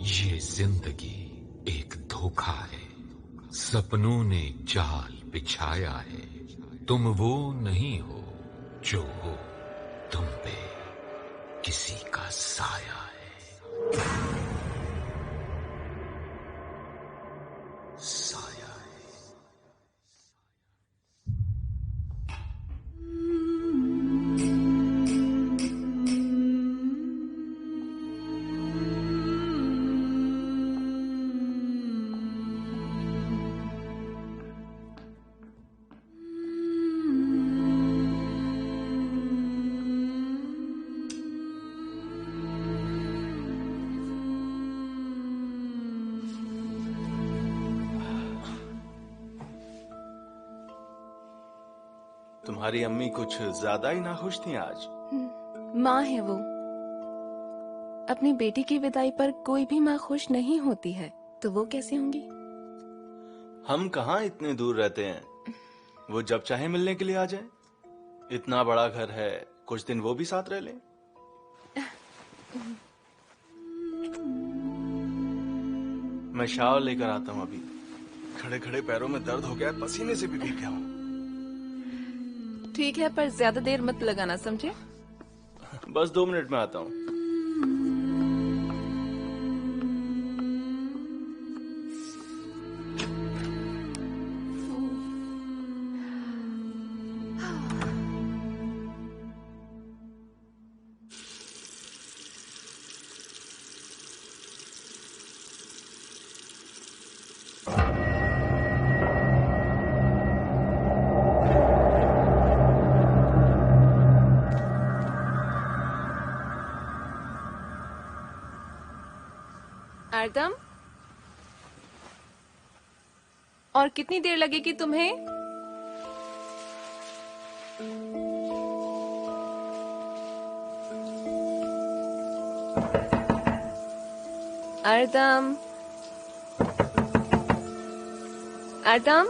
ये जिंदगी एक धोखा है, सपनों ने जाल बिछाया है। तुम वो नहीं हो जो हो, तुम पे किसी का साया है। साया है। तुम्हारी अम्मी कुछ ज्यादा ही नाखुश थी आज। माँ है वो। अपनी बेटी की विदाई पर कोई भी माँ खुश नहीं होती है, तो वो कैसे होंगी? हम कहाँ इतने दूर रहते हैं, वो जब चाहे मिलने के लिए आ जाए। इतना बड़ा घर है, कुछ दिन वो भी साथ रह लें। मैं शावर लेकर आता हूँ अभी। खड़े खड़े पैरों में दर्द हो गया, पसीने से भी भीग गया हूँ। ठीक है, पर ज्यादा देर मत लगाना, समझे? बस 2 मिनट में आता हूँ। आर्दम, और कितनी देर लगेगी तुम्हें? आर्दम, आर्दम,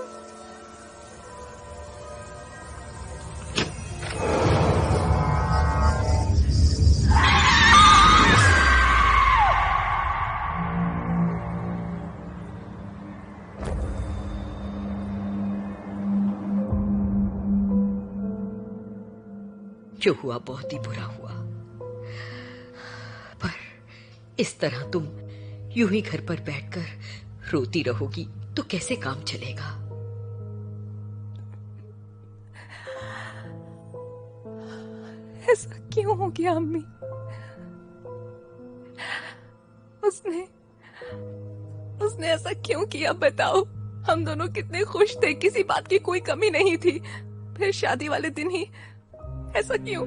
जो हुआ बहुत ही बुरा हुआ, पर इस तरह तुम यूं ही घर पर बैठकर रोती रहोगी तो कैसे काम चलेगा? ऐसा क्यों हो गया अम्मी? उसने ऐसा क्यों किया, बताओ। हम दोनों कितने खुश थे, किसी बात की कोई कमी नहीं थी। फिर शादी वाले दिन ही ऐसा क्यों?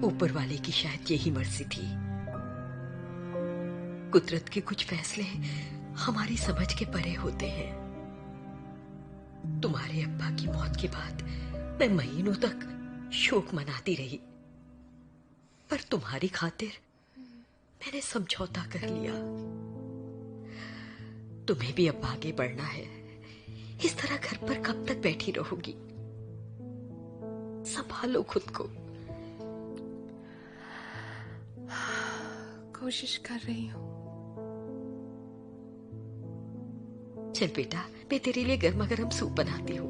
ऊपर वाले की शायद यही मर्जी थी। कुदरत के कुछ फैसले हमारी समझ के परे होते हैं। तुम्हारे अब्बा की मौत के बाद मैं महीनों तक शोक मनाती रही, पर तुम्हारी खातिर मैंने समझौता कर लिया। तुम्हें भी अब आगे बढ़ना है। इस तरह घर पर कब तक बैठी रहोगी? संभालो खुद को। कोशिश कर रही हूँ। चल बेटा, मैं तेरे लिए गर्मा गर्म सूप बनाती हूँ।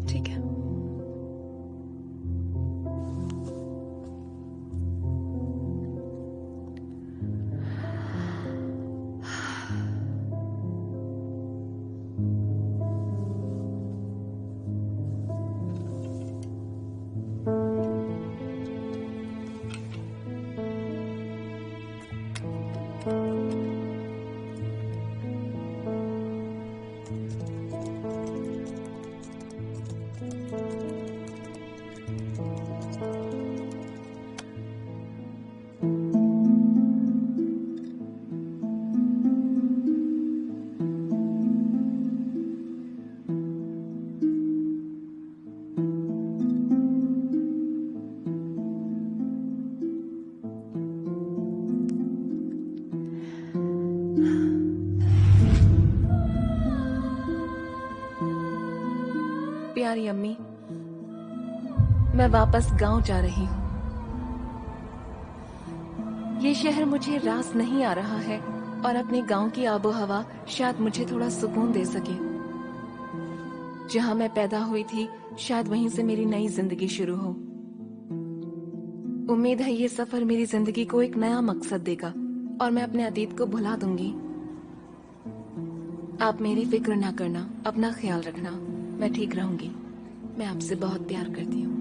ठीक है। प्यारी अम्मी, मैं वापस गांव जा रही हूँ। ये शहर मुझे रास नहीं आ रहा है और अपने गांव की आबो हवा शायद मुझे थोड़ा सुकून दे सके। जहां मैं पैदा हुई थी शायद वहीं से मेरी नई जिंदगी शुरू हो। उम्मीद है ये सफर मेरी जिंदगी को एक नया मकसद देगा और मैं अपने अतीत को भुला दूंगी। आप मेरी फिक्र ना करना, अपना ख्याल रखना, मैं ठीक रहूंगी। मैं आपसे बहुत प्यार करती हूँ।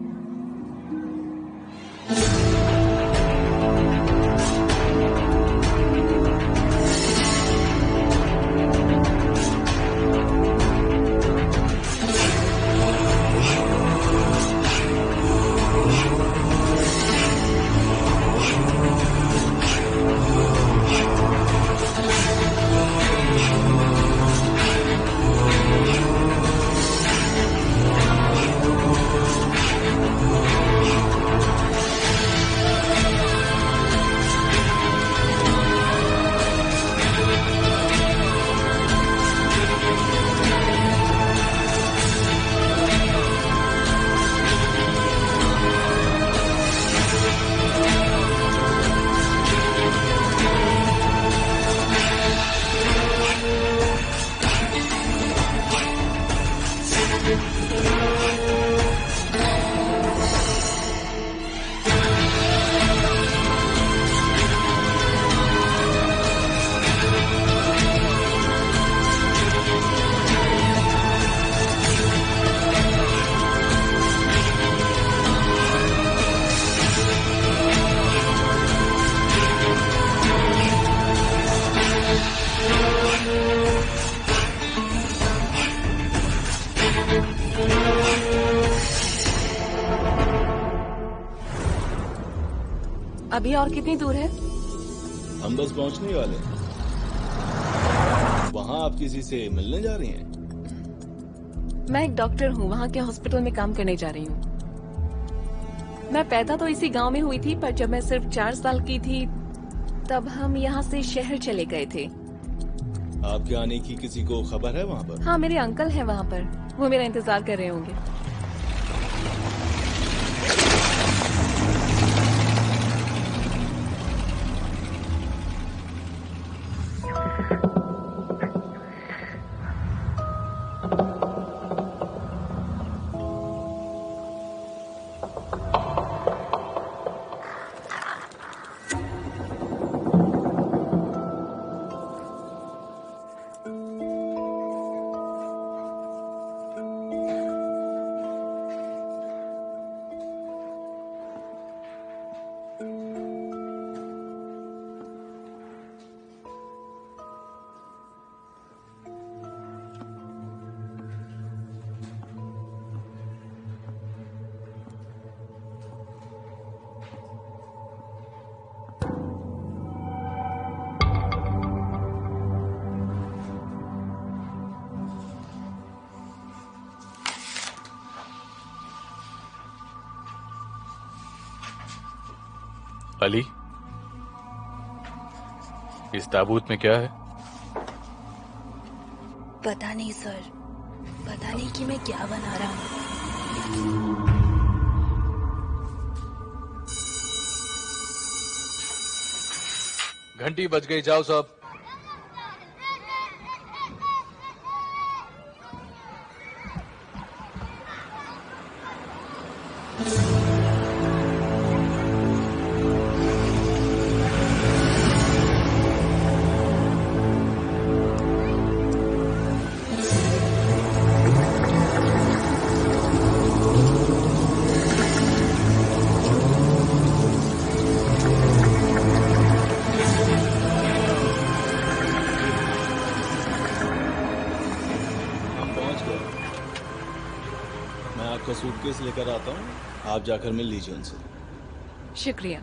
अभी और कितनी दूर है? हम बस पहुंचने ही वाले हैं। वहां आप किसी से मिलने जा रही हैं? मैं एक डॉक्टर हूँ, वहाँ के हॉस्पिटल में काम करने जा रही हूँ। मैं पैदा तो इसी गांव में हुई थी, पर जब मैं सिर्फ 4 साल की थी तब हम यहाँ से शहर चले गए थे। आपके आने की किसी को खबर है वहाँ पर? हाँ, मेरे अंकल हैं वहाँ पर, वो मेरा इंतजार कर रहे होंगे। अली, इस ताबूत में क्या है? पता नहीं सर, पता नहीं कि मैं क्या बना रहा हूँ। घंटी बज गई, जाओ सब। सूटकेस लेकर आता हूँ, आप जाकर मिल लीजिए उनसे। शुक्रिया।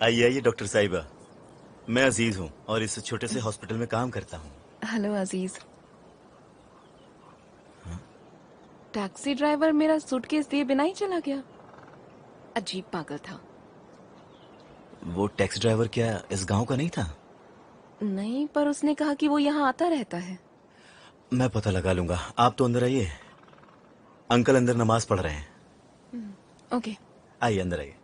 आइए आइए डॉक्टर साहिबा, मैं अजीज हूँ और इस छोटे से हॉस्पिटल में काम करता हूँ। हेलो अजीज। टैक्सी ड्राइवर मेरा सूटकेस दिए बिना ही चला गया। अजीब पागल था। वो टैक्सी ड्राइवर क्या इस गांव का नहीं था? नहीं, पर उसने कहा कि वो यहाँ आता रहता है। मैं पता लगा लूंगा, आप तो अंदर आइए। अंकल अंदर नमाज पढ़ रहे हैं। ओके। आइए अंदर आइए।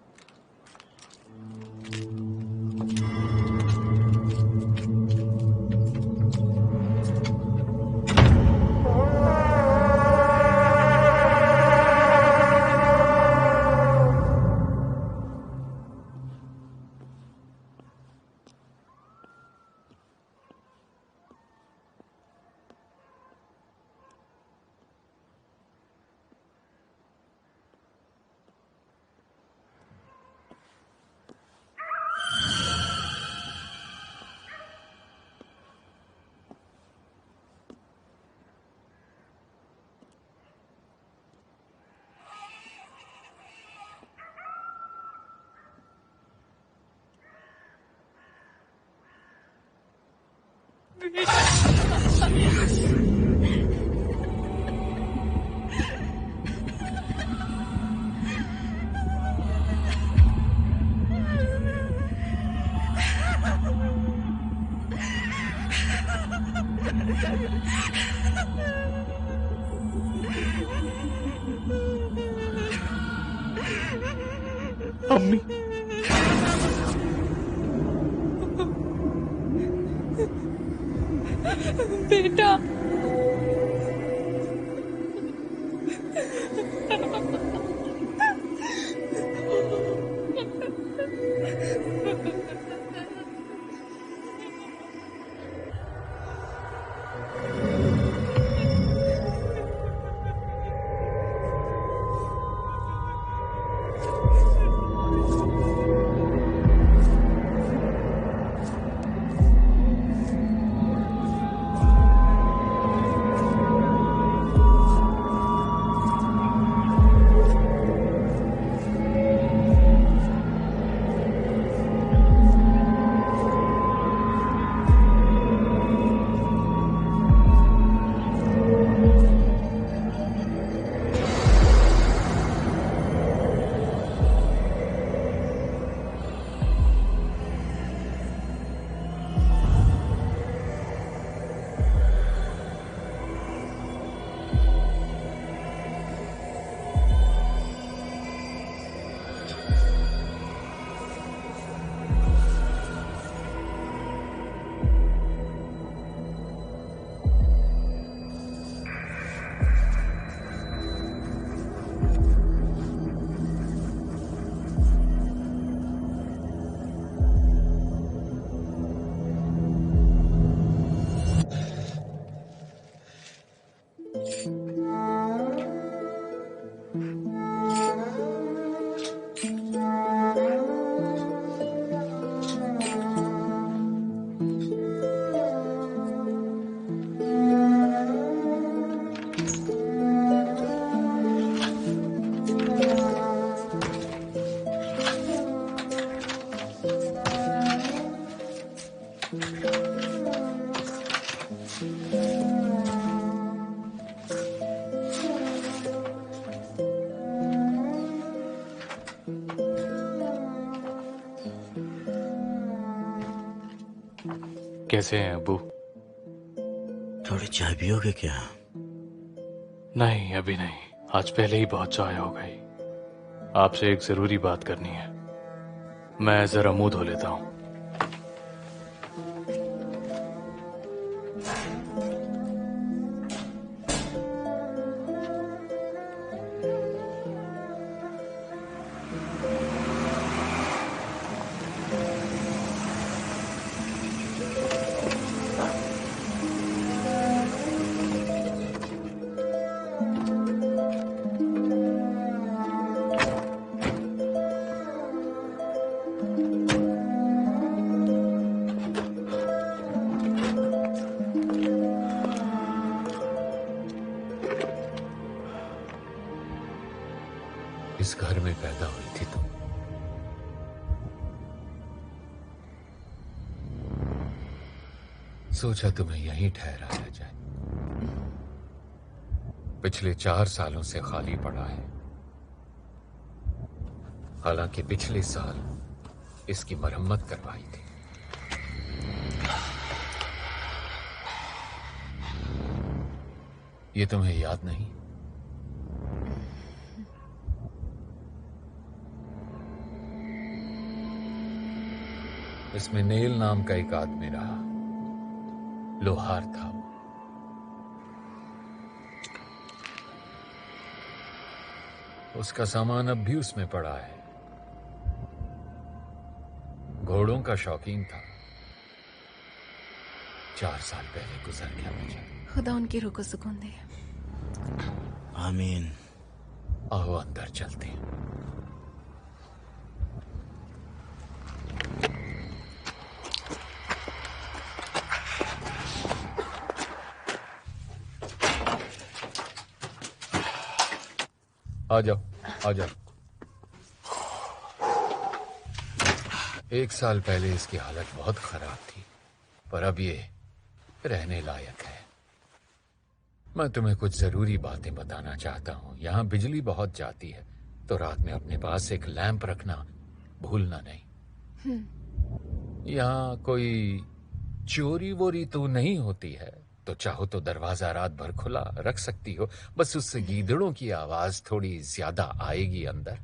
अम्मी, बेटा। कैसे हैं अबू? थोड़ी चाय पियोगे क्या? नहीं, अभी नहीं। आज पहले ही बहुत चाय हो गई। आपसे एक जरूरी बात करनी है। मैं जरा मुंह धो लेता हूँ। इस घर में पैदा हुई थी तुम। सोचा तुम्हें यहीं ठहराया जाए। पिछले 4 सालों से खाली पड़ा है। हालांकि पिछले साल इसकी मरम्मत करवाई थी। ये तुम्हें याद नहीं? इसमें नेल नाम का एक आदमी रहा, लोहार था वो। उसका सामान अब भी उसमें पड़ा है। घोड़ों का शौकीन था। 4 साल पहले गुजर गया मुझे। खुदा उनकी रूह को सुकून दे। आमीन। आओ अंदर चलते हैं। आ जाओ, आ जाओ। 1 साल पहले इसकी हालत बहुत खराब थी, पर अब ये रहने लायक है। मैं तुम्हें कुछ जरूरी बातें बताना चाहता हूं। यहाँ बिजली बहुत जाती है, तो रात में अपने पास एक लैंप रखना भूलना नहीं। यहाँ कोई चोरी वोरी तो नहीं होती है, तो चाहो तो दरवाजा रात भर खुला रख सकती हो। बस उससे गीदड़ों की आवाज थोड़ी ज्यादा आएगी अंदर,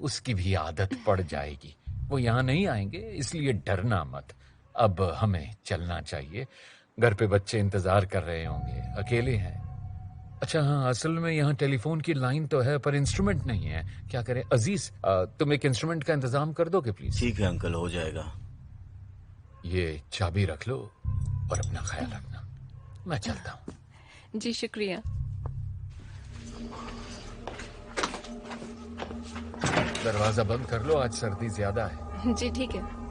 उसकी भी आदत पड़ जाएगी। वो यहाँ नहीं आएंगे, इसलिए डरना मत। अब हमें चलना चाहिए। घर पे बच्चे इंतजार कर रहे होंगे, अकेले हैं। अच्छा हाँ, असल में यहाँ टेलीफोन की लाइन तो है, पर इंस्ट्रूमेंट नहीं है। क्या करें अजीज, तुम एक इंस्ट्रूमेंट का इंतजाम कर दोगे प्लीज? ठीक है अंकल, हो जाएगा। ये चाबी रख लो और अपना ख्याल रखना। मैं चलता हूँ। जी शुक्रिया। दरवाजा बंद कर लो, आज सर्दी ज्यादा है। जी ठीक है।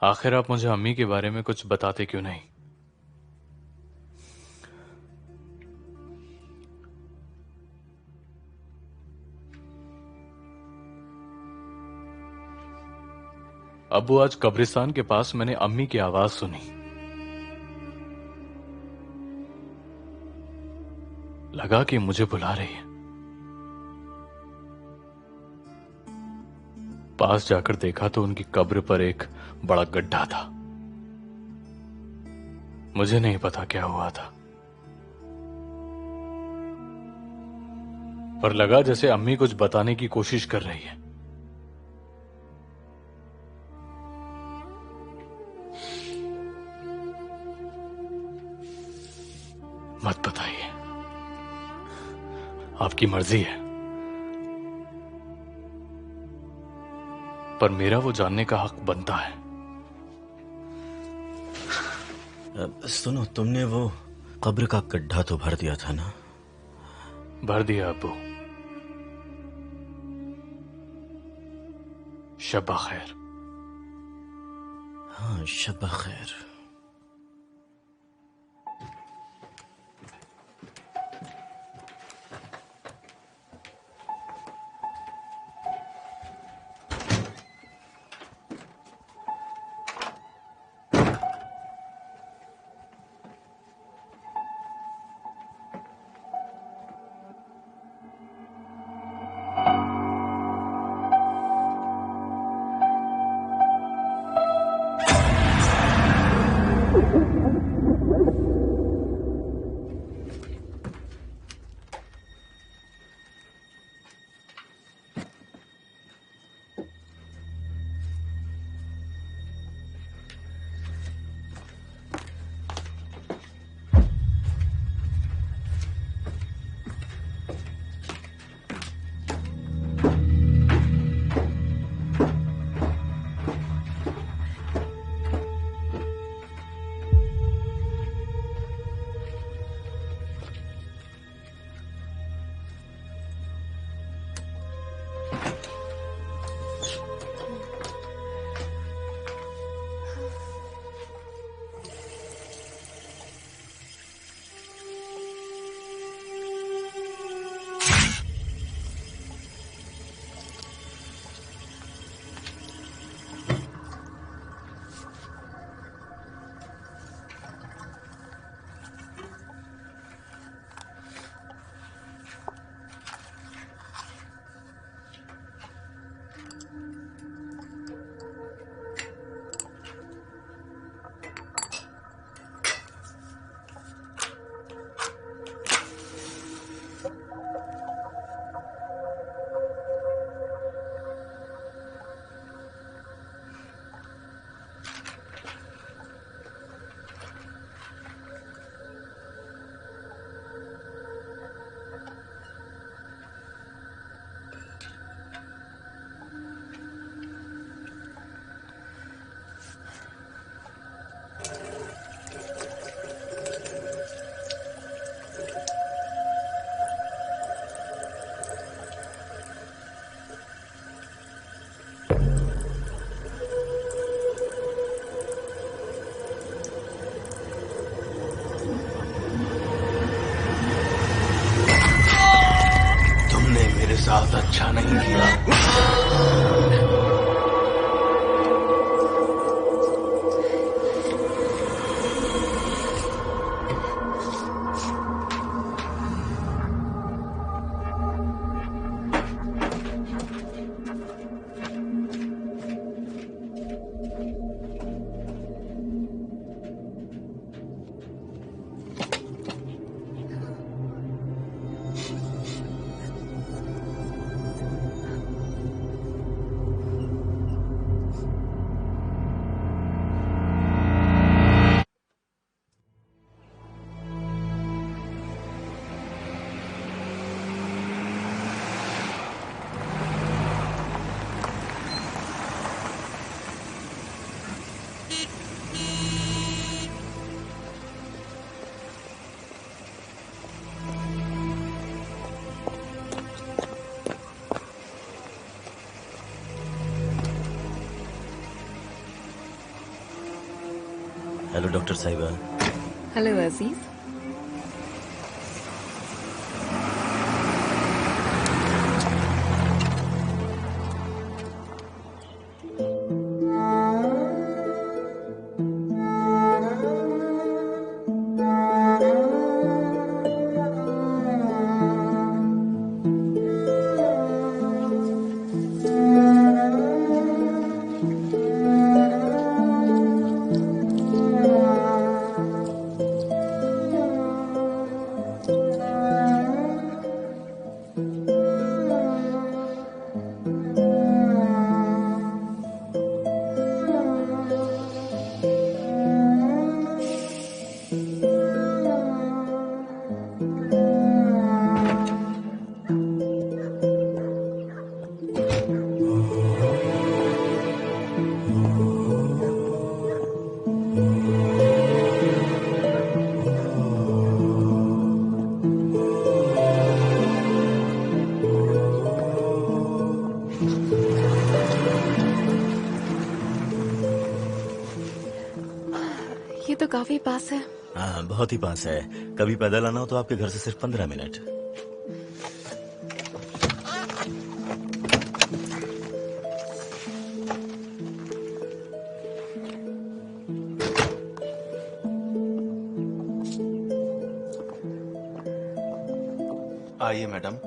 आखिर आप मुझे अम्मी के बारे में कुछ बताते क्यों नहीं? अब्बू, आज कब्रिस्तान के पास मैंने अम्मी की आवाज सुनी। लगा कि मुझे बुला रही है। पास जाकर देखा तो उनकी कब्र पर एक बड़ा गड्ढा था। मुझे नहीं पता क्या हुआ था, पर लगा जैसे अम्मी कुछ बताने की कोशिश कर रही है। मत बताइए, आपकी मर्जी है, पर मेरा वो जानने का हक बनता है। सुनो, तुमने वो कब्र का गड्ढा तो भर दिया था ना? भर दिया अब्बू। शब्बा खैर। हाँ, शब्बा खैर। नहीं किया। हेलो डॉक्टर साहिबा। हेलो अजीज। ये तो काफी पास है। हाँ, बहुत ही पास है। कभी पैदल आना हो तो आपके घर से सिर्फ 15 मिनट। आइए मैडम।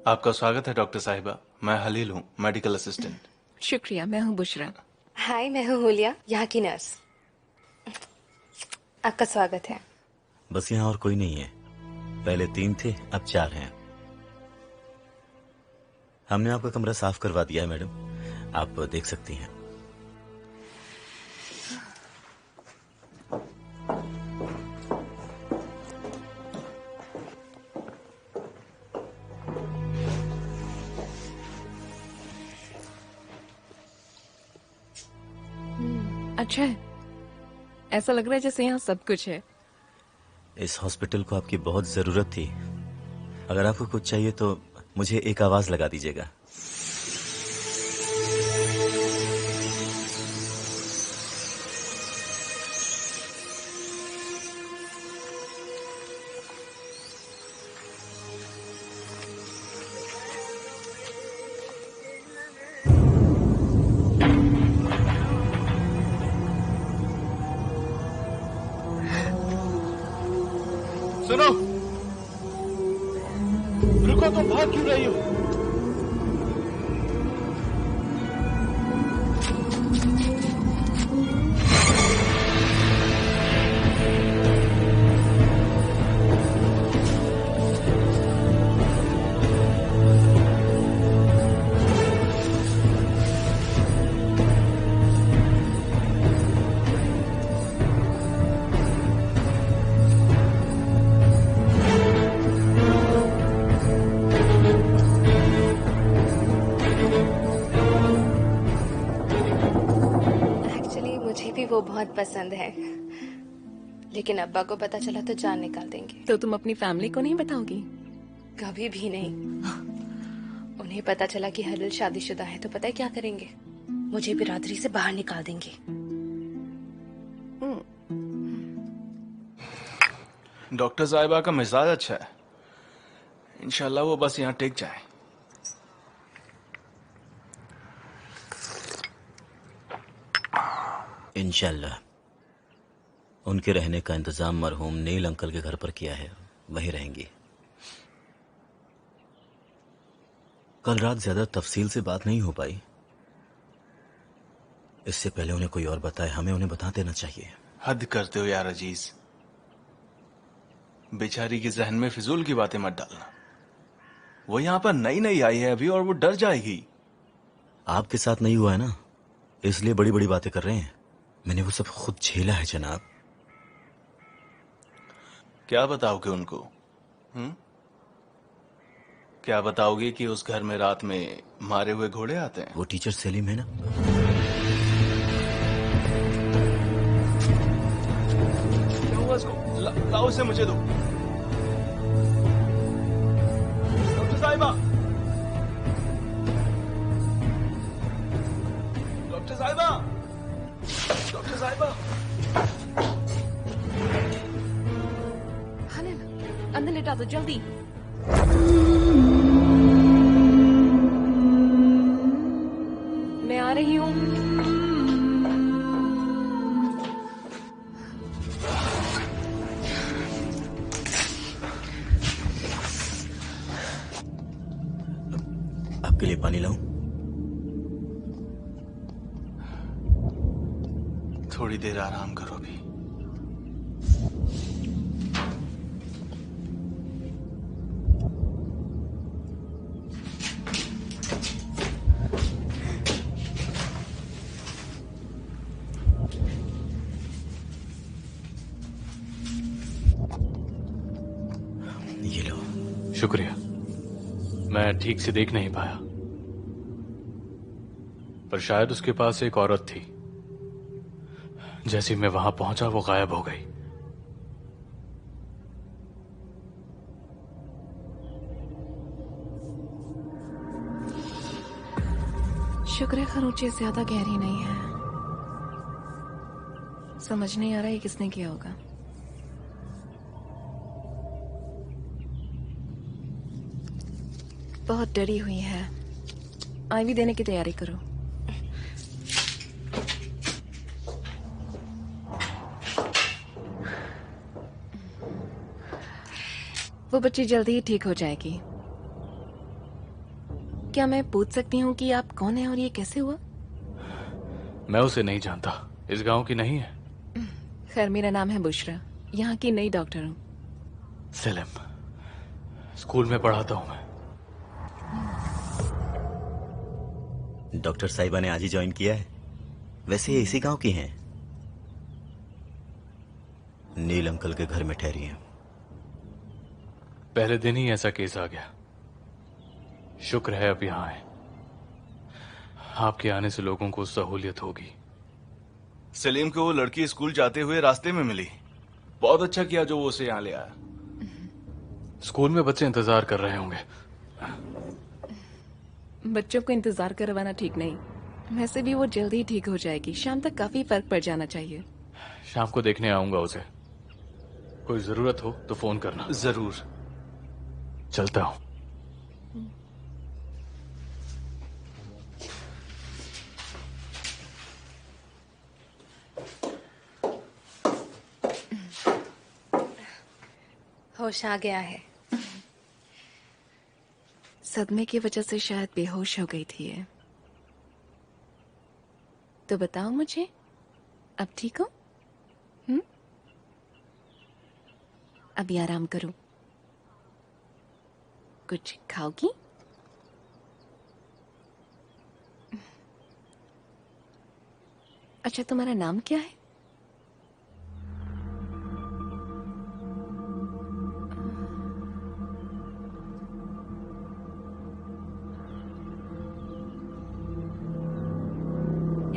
आपका स्वागत है डॉक्टर साहिबा। मैं हलील हूँ, मेडिकल असिस्टेंट। शुक्रिया, मैं हूँ बुशरा। हाय, मैं हूँ हुलिया, यहाँ की नर्स। आपका स्वागत है। बस यहाँ और कोई नहीं है। पहले 3 थे, अब 4 हैं। हमने आपका कमरा साफ करवा दिया है मैडम, आप देख सकती हैं। अच्छा है, ऐसा लग रहा है जैसे यहाँ सब कुछ है। इस हॉस्पिटल को आपकी बहुत जरूरत थी। अगर आपको कुछ चाहिए तो मुझे एक आवाज लगा दीजिएगा। सुनो, रुको, तुम भाग क्यों रही हो? वो बहुत पसंद है, लेकिन अब्बा को पता चला तो जान निकाल देंगे। तो तुम अपनी फैमिली को नहीं बताओगी? कभी भी नहीं। उन्हें पता चला कि हलील शादीशुदा है तो पता है क्या करेंगे? मुझे बिरादरी से बाहर निकाल देंगे। डॉक्टर साहिबा का मिजाज अच्छा है, इंशाल्लाह वो बस यहाँ टिक जाए। इंशाल्लाह। उनके रहने का इंतजाम मरहूम नील अंकल के घर पर किया है, वहीं रहेंगी। कल रात ज्यादा तफसील से बात नहीं हो पाई, इससे पहले उन्हें कोई और बताए हमें उन्हें बता देना चाहिए। हद करते हो यार अजीज, बेचारी के जहन में फिजूल की बातें मत डालना। वो यहाँ पर नई नई आई है अभी और वो डर जाएगी। आपके साथ नहीं हुआ है ना, इसलिए बड़ी बड़ी बातें कर रहे हैं। मैंने वो सब खुद झेला है जनाब। क्या बताओगे उनको? क्या बताओगे कि उस घर में रात में मारे हुए घोड़े आते हैं? वो टीचर सेलिम है ना? क्या हुआ इसको? लाओ इसे मुझे दो। डॉक्टर साहिबा, डॉक्टर साहिबा, डॉक्टर साहिबा। अंदर लेटा दो जल्दी। मैं आ रही हूँ। आपके लिए पानी लाऊं? थोड़ी देर आराम करो भी। ये लो। शुक्रिया। मैं ठीक से देख नहीं पाया, पर शायद उसके पास एक औरत थी। जैसे मैं वहां पहुंचा वो गायब हो गई। शुक्र है खरोंचे ज्यादा गहरी नहीं है। समझ नहीं आ रहा है किसने किया होगा। बहुत डरी हुई है। आईवी देने की तैयारी करो। वो बच्ची जल्दी ही ठीक हो जाएगी। क्या मैं पूछ सकती हूँ कि आप कौन है और ये कैसे हुआ? मैं उसे नहीं जानता। इस गांव की नहीं है। खैर, मेरा नाम है बुशरा, यहाँ की नई डॉक्टर हूँ। सेलिम, स्कूल में पढ़ाता हूँ मैं। डॉक्टर साहिबा ने आज ही ज्वाइन किया है। वैसे ये इसी गांव की हैं। नील अंकल के घर में ठहरी हैं। पहले दिन ही ऐसा केस आ गया। शुक्र है अब यहाँ है। आपके आने से लोगों को सहूलियत होगी। सलीम को वो लड़की स्कूल जाते हुए रास्ते में मिली। बहुत अच्छा किया जो वो उसे यहाँ ले आया। स्कूल में बच्चे इंतजार कर रहे होंगे। बच्चों को इंतजार करवाना ठीक नहीं। वैसे भी वो जल्दी ही ठीक हो जाएगी। शाम तक काफी फर्क पड़ जाना चाहिए। शाम को देखने आऊंगा उसे। कोई जरूरत हो तो फोन करना। जरूर। चलता हूं। होश आ गया है। सदमे की वजह से शायद बेहोश हो गई थी ये। तो बताओ मुझे, अब ठीक हो? अभी आराम करो। कुछ खाओगी? अच्छा, तुम्हारा नाम क्या है?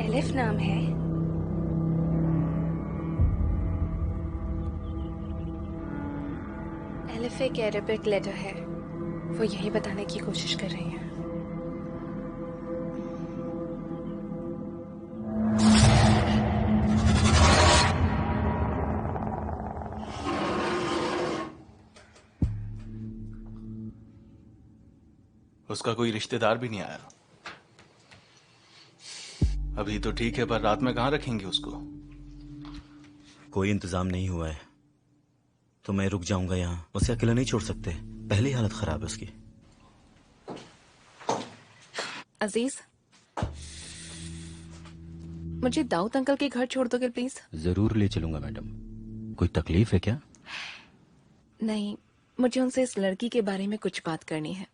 एलिफ नाम है। एलिफ एक अरेबिक लेटर है। वो यही बताने की कोशिश कर रही है। उसका कोई रिश्तेदार भी नहीं आया। अभी तो ठीक है, पर रात में कहाँ रखेंगे उसको? कोई इंतजाम नहीं हुआ है तो मैं रुक जाऊंगा यहाँ। उसे अकेला नहीं छोड़ सकते, पहले ही हालत खराब है उसकी। अजीज, मुझे दाऊद अंकल के घर छोड़ दोगे प्लीज? जरूर ले चलूंगा मैडम। कोई तकलीफ है क्या? नहीं, मुझे उनसे इस लड़की के बारे में कुछ बात करनी है।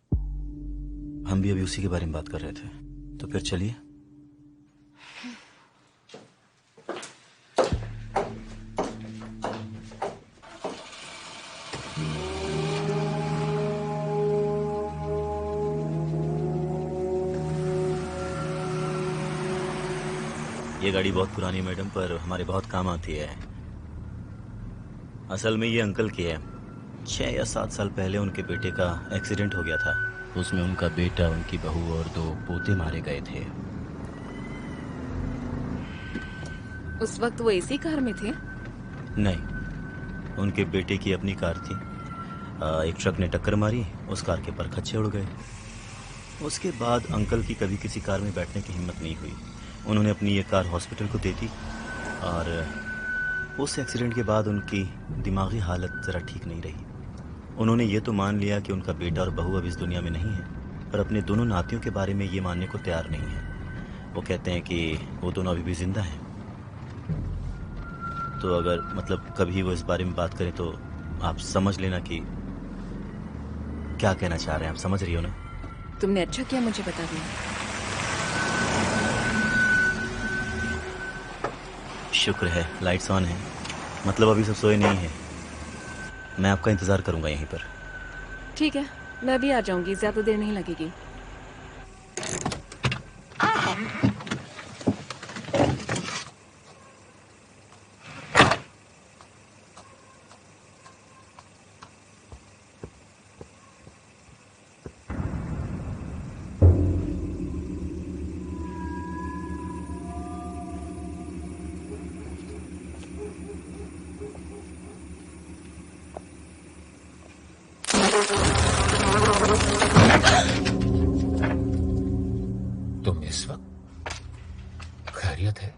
हम भी अभी उसी के बारे में बात कर रहे थे, तो फिर चलिए। ये गाड़ी बहुत पुरानी है मैडम, पर हमारे बहुत काम आती है। असल में ये अंकल की है। 6 या 7 साल पहले उनके बेटे का एक्सीडेंट हो गया था। उसमें उनका बेटा, उनकी बहू और 2 पोते मारे गए थे। उस वक्त वो इसी कार में थे? नहीं, उनके बेटे की अपनी कार थी। एक ट्रक ने टक्कर मारी, उस कार के परखच्चे उड़ गए। उसके बाद अंकल की कभी किसी कार में बैठने की हिम्मत नहीं हुई। उन्होंने अपनी ये कार हॉस्पिटल को दे दी और उस एक्सीडेंट के बाद उनकी दिमागी हालत ज़रा ठीक नहीं रही। उन्होंने ये तो मान लिया कि उनका बेटा और बहू अब इस दुनिया में नहीं है, पर अपने दोनों नातियों के बारे में ये मानने को तैयार नहीं है। वो कहते हैं कि वो दोनों अभी भी जिंदा हैं। तो अगर मतलब कभी वो इस बारे में बात करें तो आप समझ लेना कि क्या कहना चाह रहे हैं। आप समझ रही हो ना? तुमने अच्छा किया मुझे बता दिया। शुक्र है लाइट्स ऑन है, मतलब अभी सब सोए नहीं हैं। मैं आपका इंतजार करूंगा यहीं पर। ठीक है, मैं भी आ जाऊंगी, ज्यादा देर नहीं लगेगी। तुम इस वक्त खैरियत है?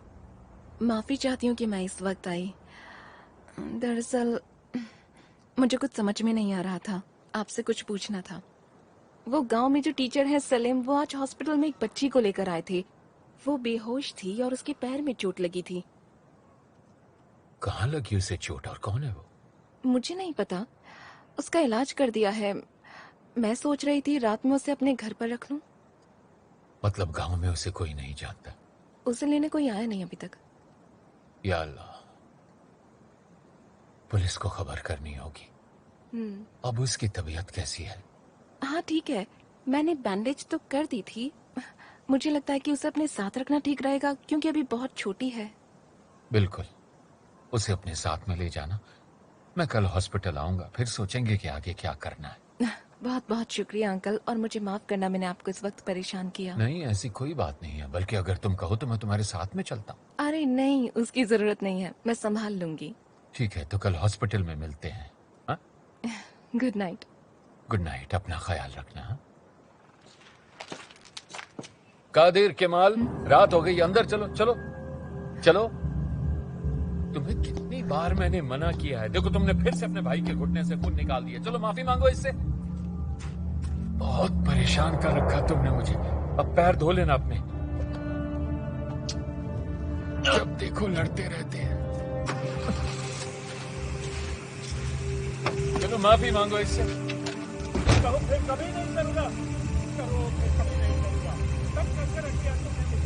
माफी चाहती हूँ कि मैं इस वक्त आई। दरअसल मुझे कुछ समझ में नहीं आ रहा था, आपसे कुछ पूछना था। वो गांव में जो टीचर है सलीम, वो आज हॉस्पिटल में एक बच्ची को लेकर आए थे। वो बेहोश थी और उसके पैर में चोट लगी थी। कहाँ लगी उसे चोट और कौन है वो? मुझे नहीं पता, उसका इलाज कर दिया है। मैं सोच रही थी रात में उसे अपने घर पर रख लूं। मतलब गांव में उसे कोई नहीं जानता? उसे लेने कोई आया नहीं अभी तक। या अल्लाह, पुलिस को खबर करनी होगी। अब उसकी तबीयत कैसी है? हाँ ठीक है, मैंने बैंडेज तो कर दी थी। मुझे लगता है कि उसे अपने साथ रखना ठीक रहेगा, क्योंकि अभी बहुत छोटी है। बिल्कुल, उसे अपने साथ में ले जाना। मैं कल हॉस्पिटल आऊंगा, फिर सोचेंगे कि आगे क्या करना है। बहुत बहुत शुक्रिया अंकल, और मुझे माफ करना मैंने आपको इस वक्त परेशान किया। नहीं, ऐसी कोई बात नहीं है, बल्कि अगर तुम कहो तो मैं तुम्हारे साथ में चलता हूँ। अरे नहीं, उसकी जरूरत नहीं है, मैं संभाल लूंगी। ठीक है, तो कल हॉस्पिटल में मिलते हैं। हाँ? Good night. गुड नाइट, अपना ख्याल रखना। हाँ? कादिर, केमाल, रात हो गई, अंदर चलो चलो चलो। तुम्हें कितनी बार मैंने मना किया है। देखो, तुमने फिर से अपने भाई के घुटने से खून निकाल दिया। चलो माफी मांगो इससे। बहुत परेशान कर रखा तुमने मुझे। अब पैर धो लेना अपने। जब देखो लड़ते रहते हैं। चलो माफी मांगो इससे। कहो फिर कभी नहीं करूंगा। करो फिर कभी नहीं करूंगा। सब करके रख दिया तुमने मुझे।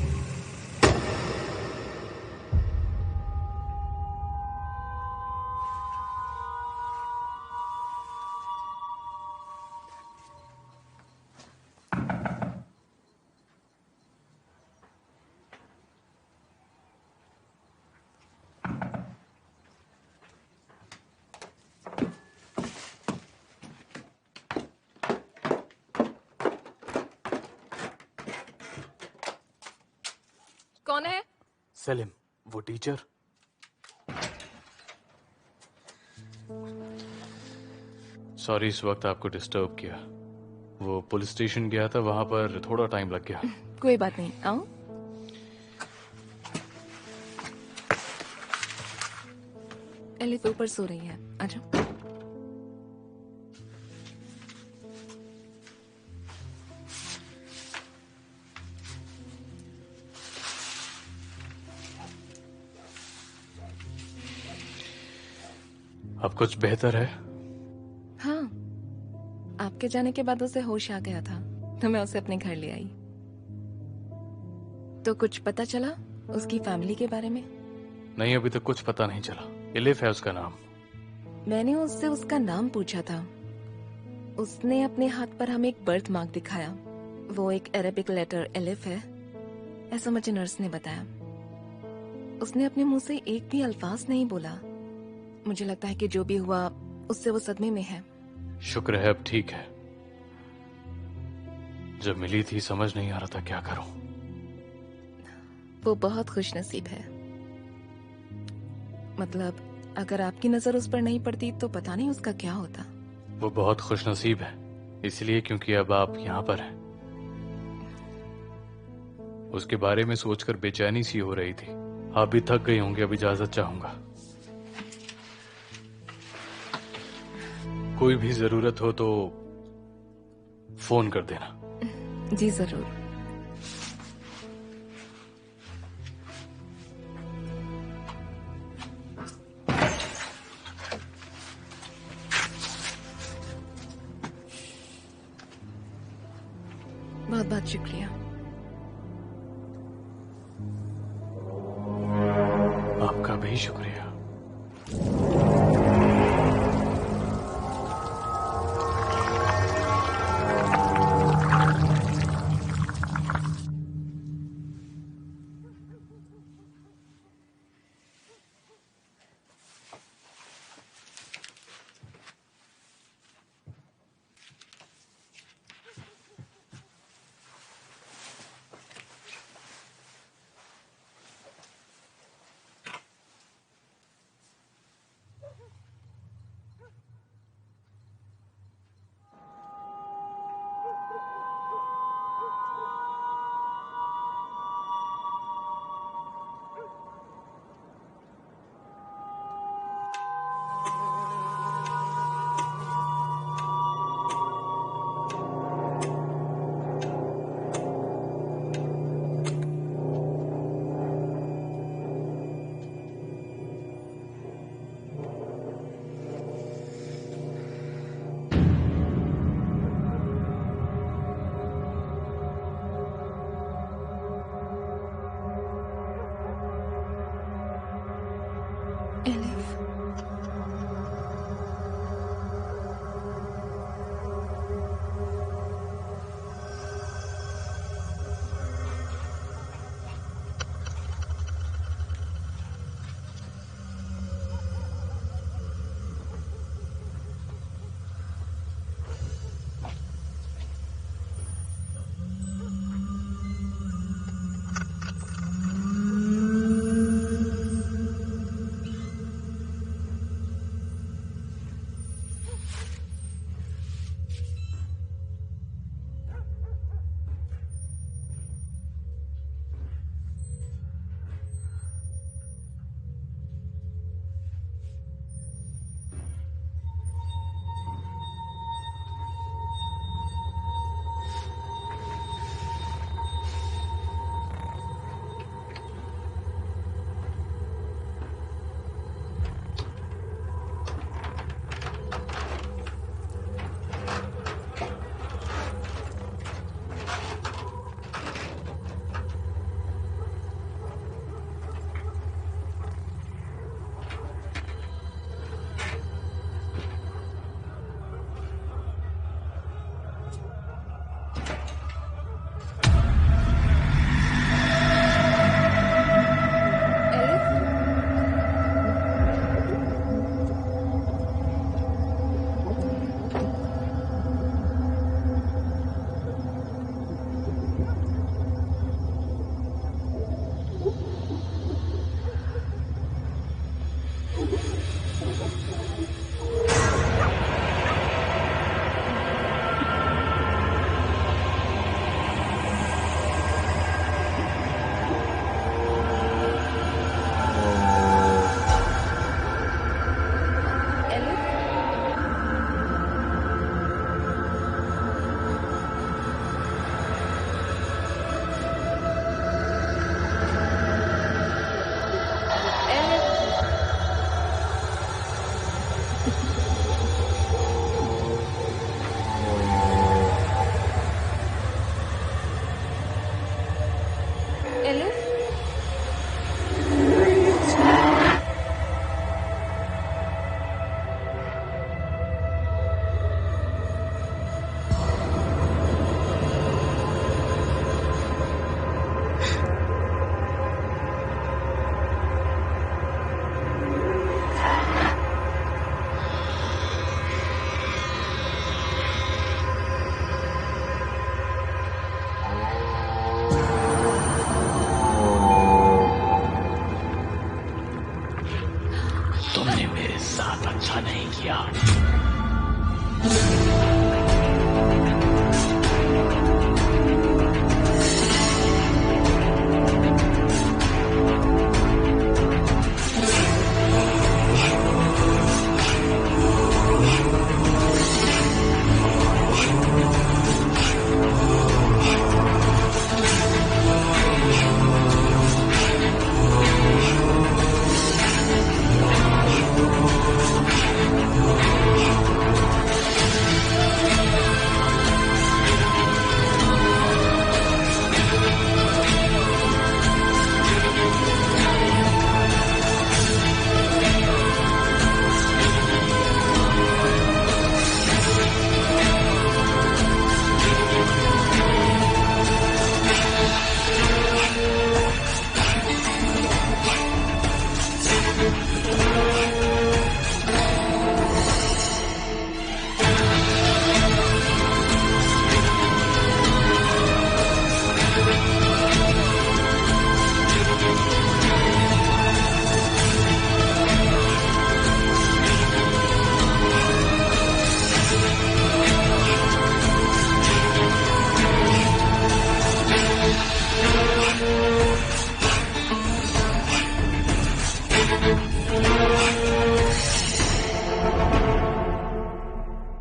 कौन है? सलीम, वो टीचर। सॉरी इस वक्त आपको डिस्टर्ब किया। वो पुलिस स्टेशन गया था, वहां पर थोड़ा टाइम लग गया। कोई बात नहीं, आओ। एलिफ ऊपर सो रही है, आजा। अब कुछ बेहतर है? हाँ, आपके जाने के बाद उसे होश आ गया था, तो मैं उसे अपने घर ले आई। तो कुछ पता चला उसकी फैमिली के बारे में? नहीं, अभी तक कुछ पता नहीं चला। एलिफ है उसका नाम। मैंने उससे उसका नाम पूछा था। उसने अपने हाथ पर हमें एक बर्थ मार्क दिखाया। वो एक अरेबिक लेटर एलिफ है, ऐसा मुझे नर्स ने बताया। उसने अपने मुंह से एक भी अल्फाज नहीं बोला। मुझे लगता है कि जो भी हुआ उससे वो सदमे में है। शुक्र है अब ठीक है। जब मिली थी समझ नहीं आ रहा था क्या करूं। वो बहुत खुशनसीब है। मतलब अगर आपकी नजर उस पर नहीं पड़ती तो पता नहीं उसका क्या होता। वो बहुत खुशनसीब है, इसलिए क्योंकि अब आप यहाँ पर हैं। उसके बारे में सोचकर बेचैनी सी हो रही थी। आप भी थक गई होंगे, अब इजाजत चाहूंगा। कोई भी जरूरत हो तो फोन कर देना। जी जरूर। बहुत बहुत शुक्रिया। आपका भी शुक्रिया।